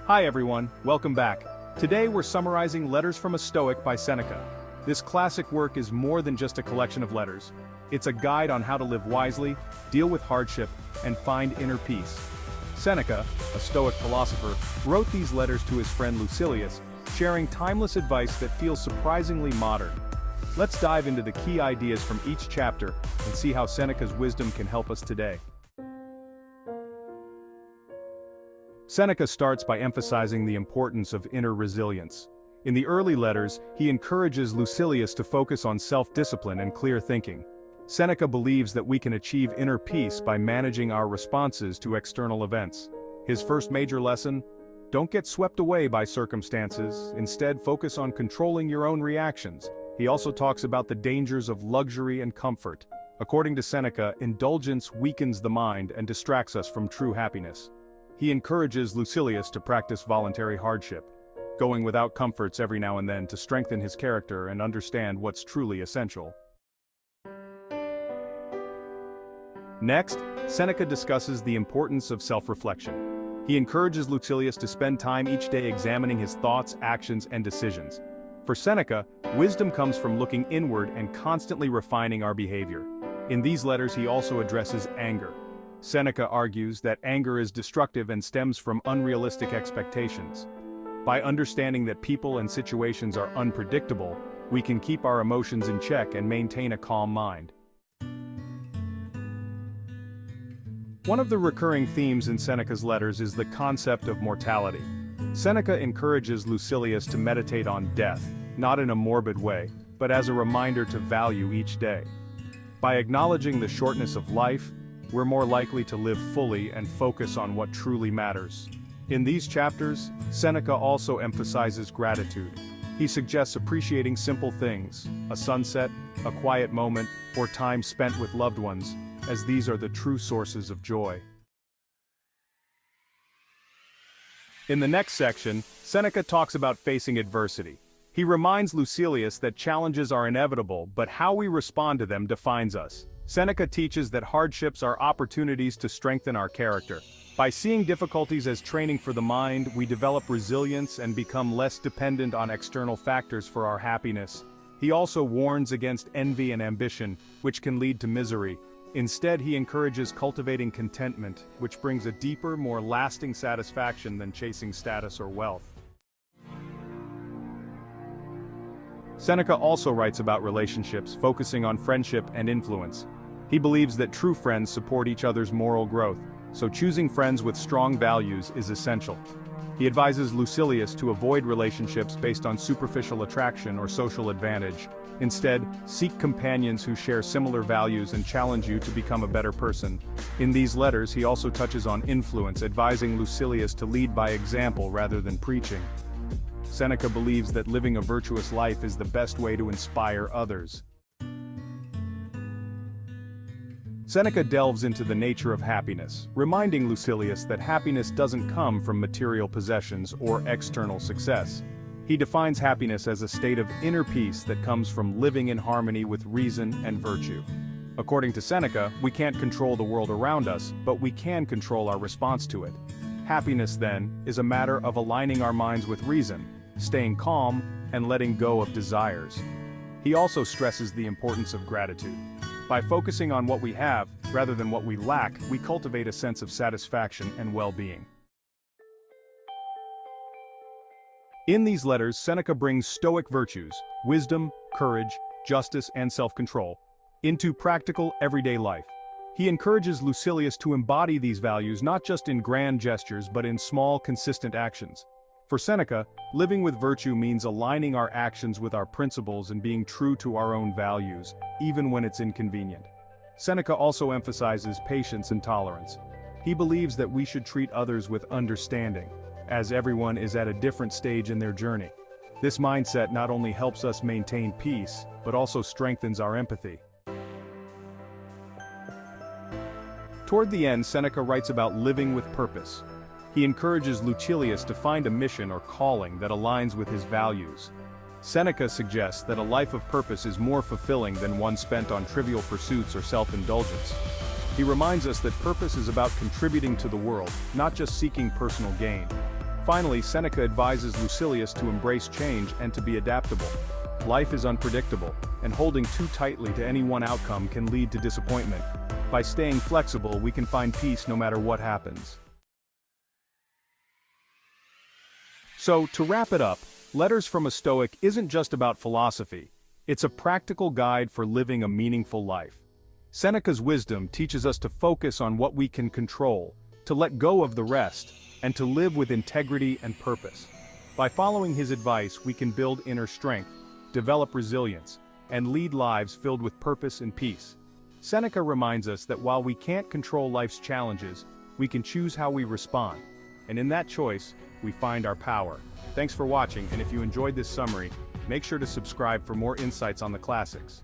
Hi everyone, welcome back. Today we're summarizing Letters from a Stoic by Seneca. This classic work is more than just a collection of letters. It's a guide on how to live wisely, deal with hardship, and find inner peace. Seneca, a Stoic philosopher, wrote these letters to his friend Lucilius, sharing timeless advice that feels surprisingly modern. Let's dive into the key ideas from each chapter and see how Seneca's wisdom can help us today. Seneca starts by emphasizing the importance of inner resilience. In the early letters, he encourages Lucilius to focus on self-discipline and clear thinking. Seneca believes that we can achieve inner peace by managing our responses to external events. His first major lesson: don't get swept away by circumstances, instead focus on controlling your own reactions. He also talks about the dangers of luxury and comfort. According to Seneca, indulgence weakens the mind and distracts us from true happiness. He encourages Lucilius to practice voluntary hardship, going without comforts every now and then to strengthen his character and understand what's truly essential. Next, Seneca discusses the importance of self-reflection. He encourages Lucilius to spend time each day examining his thoughts, actions, and decisions. For Seneca, wisdom comes from looking inward and constantly refining our behavior. In these letters he also addresses anger. Seneca argues that anger is destructive and stems from unrealistic expectations. By understanding that people and situations are unpredictable, we can keep our emotions in check and maintain a calm mind. One of the recurring themes in Seneca's letters is the concept of mortality. Seneca encourages Lucilius to meditate on death, not in a morbid way, but as a reminder to value each day. By acknowledging the shortness of life, we're more likely to live fully and focus on what truly matters. In these chapters, Seneca also emphasizes gratitude. He suggests appreciating simple things, a sunset, a quiet moment, or time spent with loved ones, as these are the true sources of joy. In the next section, Seneca talks about facing adversity. He reminds Lucilius that challenges are inevitable, but how we respond to them defines us. Seneca teaches that hardships are opportunities to strengthen our character. By seeing difficulties as training for the mind, we develop resilience and become less dependent on external factors for our happiness. He also warns against envy and ambition, which can lead to misery. Instead, he encourages cultivating contentment, which brings a deeper, more lasting satisfaction than chasing status or wealth. Seneca also writes about relationships, focusing on friendship and influence. He believes that true friends support each other's moral growth, so choosing friends with strong values is essential. He advises Lucilius to avoid relationships based on superficial attraction or social advantage. Instead, seek companions who share similar values and challenge you to become a better person. In these letters, he also touches on influence, advising Lucilius to lead by example rather than preaching. Seneca believes that living a virtuous life is the best way to inspire others. Seneca delves into the nature of happiness, reminding Lucilius that happiness doesn't come from material possessions or external success. He defines happiness as a state of inner peace that comes from living in harmony with reason and virtue. According to Seneca, we can't control the world around us, but we can control our response to it. Happiness, then, is a matter of aligning our minds with reason, staying calm, and letting go of desires. He also stresses the importance of gratitude. By focusing on what we have, rather than what we lack, we cultivate a sense of satisfaction and well-being. In these letters, Seneca brings Stoic virtues, wisdom, courage, justice, and self-control, into practical, everyday life. He encourages Lucilius to embody these values not just in grand gestures but in small, consistent actions. For Seneca, living with virtue means aligning our actions with our principles and being true to our own values, even when it's inconvenient. Seneca also emphasizes patience and tolerance. He believes that we should treat others with understanding, as everyone is at a different stage in their journey. This mindset not only helps us maintain peace, but also strengthens our empathy. Toward the end, Seneca writes about living with purpose. He encourages Lucilius to find a mission or calling that aligns with his values. Seneca suggests that a life of purpose is more fulfilling than one spent on trivial pursuits or self-indulgence. He reminds us that purpose is about contributing to the world, not just seeking personal gain. Finally, Seneca advises Lucilius to embrace change and to be adaptable. Life is unpredictable, and holding too tightly to any one outcome can lead to disappointment. By staying flexible, we can find peace no matter what happens. So, to wrap it up, Letters from a Stoic isn't just about philosophy. It's a practical guide for living a meaningful life. Seneca's wisdom teaches us to focus on what we can control, to let go of the rest, and to live with integrity and purpose. By following his advice, we can build inner strength, develop resilience, and lead lives filled with purpose and peace. Seneca reminds us that while we can't control life's challenges, we can choose how we respond. And in that choice, we find our power. Thanks for watching, and if you enjoyed this summary, make sure to subscribe for more insights on the classics.